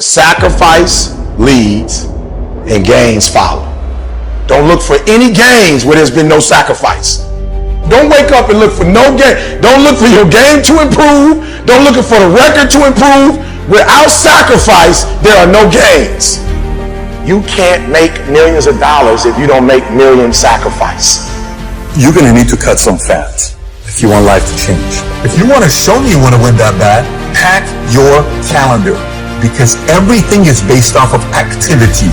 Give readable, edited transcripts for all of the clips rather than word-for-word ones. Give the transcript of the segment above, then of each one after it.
Sacrifice leads and gains follow. Don't look for any gains where there's been no sacrifice. Don't wake up and look for no gain. Don't look for your game to improve. Don't look for the record to improve. Without sacrifice, there are no gains. You can't make millions of dollars if you don't make millions sacrifice. You're going to need to cut some fat if you want life to change. If you want to show me you want to win that bad, pack your calendar, because everything is based off of activity.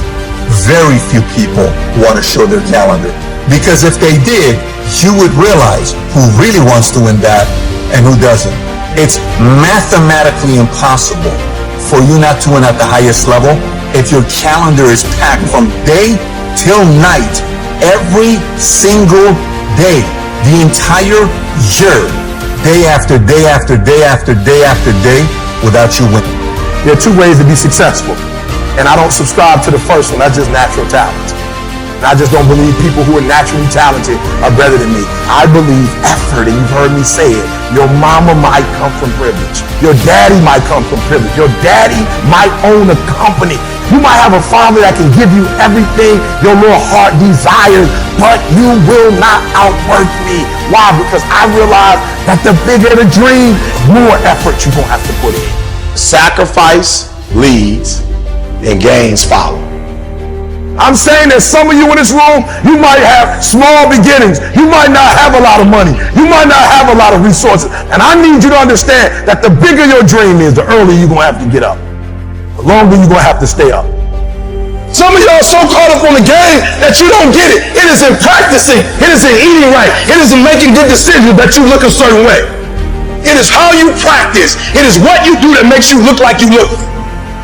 Very few people want to show their calendar, because if they did, you would realize who really wants to win that and who doesn't. It's mathematically impossible for you not to win at the highest level if your calendar is packed from day till night, every single day, the entire year, day after day after day after day after day, without you winning. There are two ways to be successful, and I don't subscribe to the first one. That's just natural talent. And I just don't believe people who are naturally talented are better than me. I believe effort, and you've heard me say it. Your mama might come from privilege. Your daddy might come from privilege. Your daddy might own a company. You might have a father that can give you everything your little heart desires, but you will not outwork me. Why? Because I realize that the bigger the dream, more effort you're going to have to put in. Sacrifice leads and gains follow. I'm saying that some of you in this room, you might have small beginnings. You might not have a lot of money. You might not have a lot of resources. And I need you to understand that the bigger your dream is, the earlier you're going to have to get up. The longer you're going to have to stay up. Some of y'all are so caught up on the game that you don't get it. It is in practicing. It is in eating right. It is in making good decisions that you look a certain way. It is how you practice. It is what you do that makes you look like you look.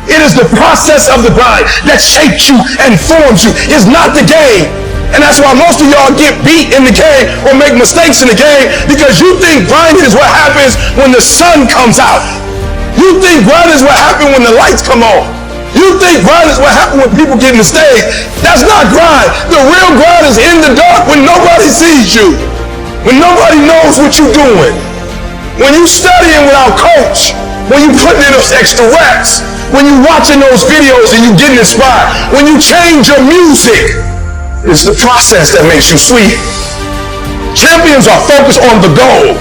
It is the process of the grind that shapes you and forms you. It's not the game. And that's why most of y'all get beat in the game or make mistakes in the game, because you think grinding is what happens when the sun comes out. You think grinding is what happens when the lights come on. You think grind is what happens when people get in the stage. That's not grind. The real grind is in the dark when nobody sees you. When nobody knows what you're doing. When you studying without coach. When you putting in those extra reps. When you watching those videos and you getting inspired. When you change your music. It's the process that makes you sweet. Champions are focused on the goal.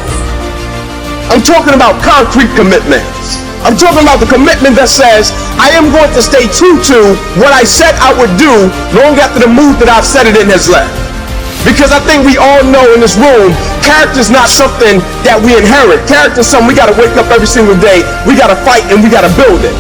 I'm talking about concrete commitments. I'm talking about the commitment that says, I am going to stay true to what I said I would do long after the mood that I've said it in has left. Because I think we all know in this room, character is not something that we inherit. Character is something we got to wake up every single day. We got to fight and we got to build it.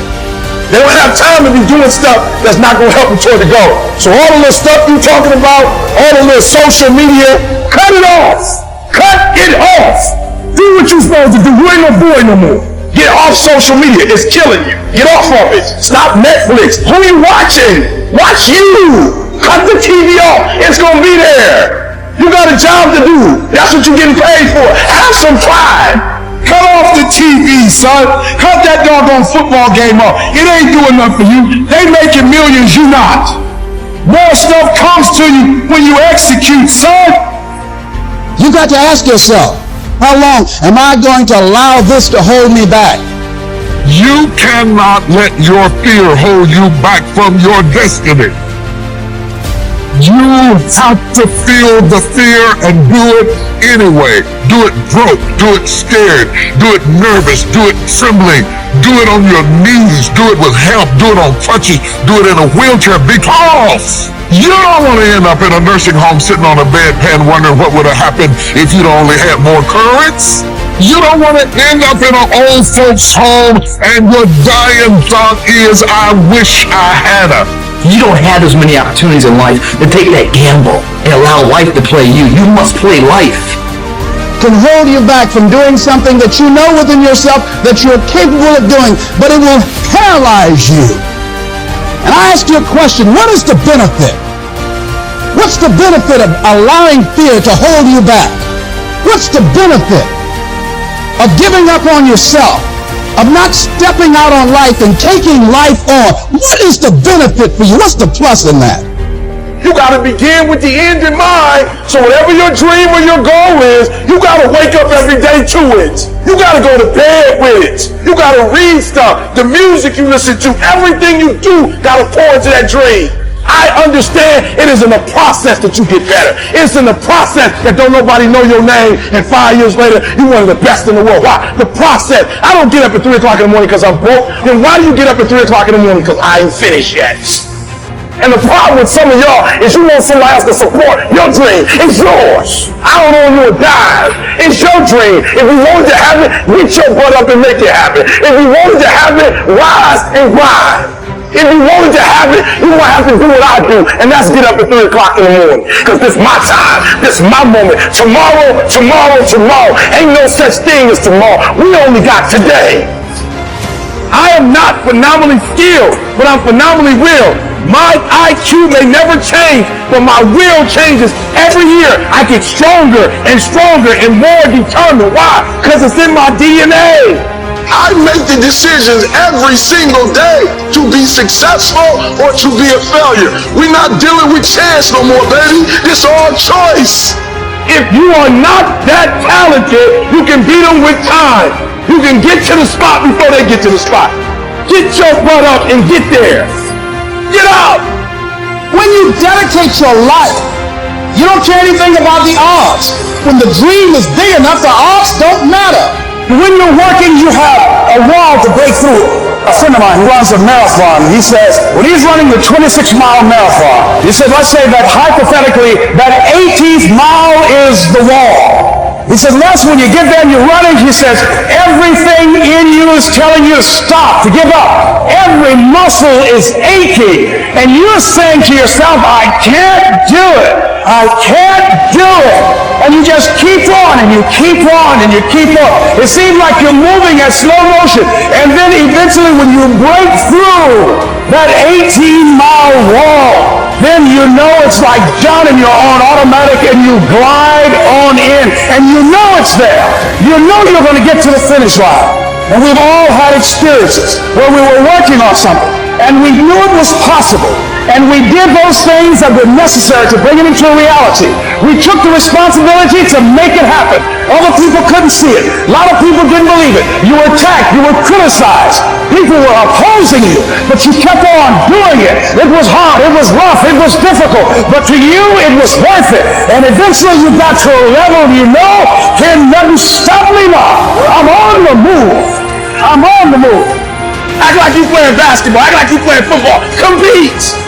They don't have time to be doing stuff that's not going to help them toward the goal. So all of this stuff you're talking about, all of this social media, cut it off. Cut it off. Do what you're supposed to do. You ain't no boy no more. Get off social media. It's killing you. Get off of it. Stop Netflix. Who are you watching? Watch you. Cut the TV off. It's going to be there. You got a job to do. That's what you're getting paid for. Have some pride. Cut off the TV, son. Cut that doggone football game off. It ain't doing nothing for you. They making millions, you not. More stuff comes to you when you execute, son. You got to ask yourself, how long am I going to allow this to hold me back? You cannot let your fear hold you back from your destiny. You have to feel the fear and do it anyway. Do it broke, do it scared, do it nervous, do it trembling, do it on your knees, do it with help, do it on crutches, do it in a wheelchair, because you don't want to end up in a nursing home sitting on a bedpan wondering what would have happened if you'd only had more courage. You don't want to end up in an old folks home and your dying thought is, I wish I had her. You don't have as many opportunities in life to take that gamble and allow life to play you. You must play life. Can hold you back from doing something that you know within yourself that you're capable of doing, but it will paralyze you. And I ask you a question, what is the benefit? What's the benefit of allowing fear to hold you back? What's the benefit of giving up on yourself? Of not stepping out on life and taking life on? What is the benefit for you? What's the plus in that? You got to begin with the end in mind. So whatever your dream or your goal is, you got to wake up every day to it. You got to go to bed with it. You got to read stuff. The music you listen to, everything you do got to pour into that dream. I understand it is in the process that you get better. It's in the process that don't nobody know your name, and 5 years later, you're one of the best in the world. Why? The process. I don't get up at 3 o'clock in the morning because I'm broke. Then why do you get up at 3 o'clock in the morning? Because I ain't finished yet. And the problem with some of y'all is you want somebody else to support your dream. It's yours. I don't owe you a dime. It's your dream. If you wanted to have it, get your butt up and make it happen. If you wanted to have it, rise and grind. If you wanted to have it, you're going to have to do what I do, and that's get up at 3 o'clock in the morning. Because this is my time. This is my moment. Tomorrow. Ain't no such thing as tomorrow. We only got today. I am not phenomenally skilled, but I'm phenomenally real. My IQ may never change, but my will changes every year. I get stronger and stronger and more determined. Why? Because it's in my DNA. I make the decisions every single day to be successful or to be a failure. We're not dealing with chance no more, baby. It's all choice. If you are not that talented, you can beat them with time. You can get to the spot before they get to the spot. Get your butt up and get there. Get out. When you dedicate your life, you don't care anything about the odds. When the dream is big enough, the odds don't matter. When you're working, you have a wall to break through. A friend of mine who runs a marathon, he says, when he's running the 26-mile marathon, he said, let's say that hypothetically, that 18th mile is the wall. He said, Les, when you get there and you're running, he says, everything in you is telling you to stop, to give up. Every muscle is aching. And you're saying to yourself, I can't do it. I can't do it. And you just keep on and you keep on and you keep on. It seems like you're moving at slow motion. And then eventually when you break through that 18-mile wall, then you know it's like John and you're on automatic and you glide on in. And you know it's there. You know you're going to get to the finish line. And we've all had experiences where we were working on something and we knew it was possible. And we did those things that were necessary to bring it into a reality. We took the responsibility to make it happen. Other people couldn't see it. A lot of people didn't believe it. You were attacked. You were criticized. People were opposing you. But you kept on doing it. It was hard. It was rough. It was difficult. But to you, it was worth it. And eventually you got to a level you know, can nothing stop me now. I'm on the move. I'm on the move. Act like you playing basketball. Act like you playing football. Compete.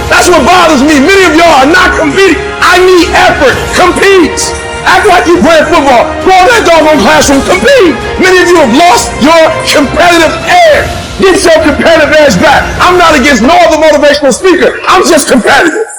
That's what bothers me. Many of y'all are not competing. I need effort. Compete. Act like you playing football. Go in that doggone classroom. Compete. Many of you have lost your competitive edge. Get your competitive edge back. I'm not against no other motivational speaker. I'm just competitive.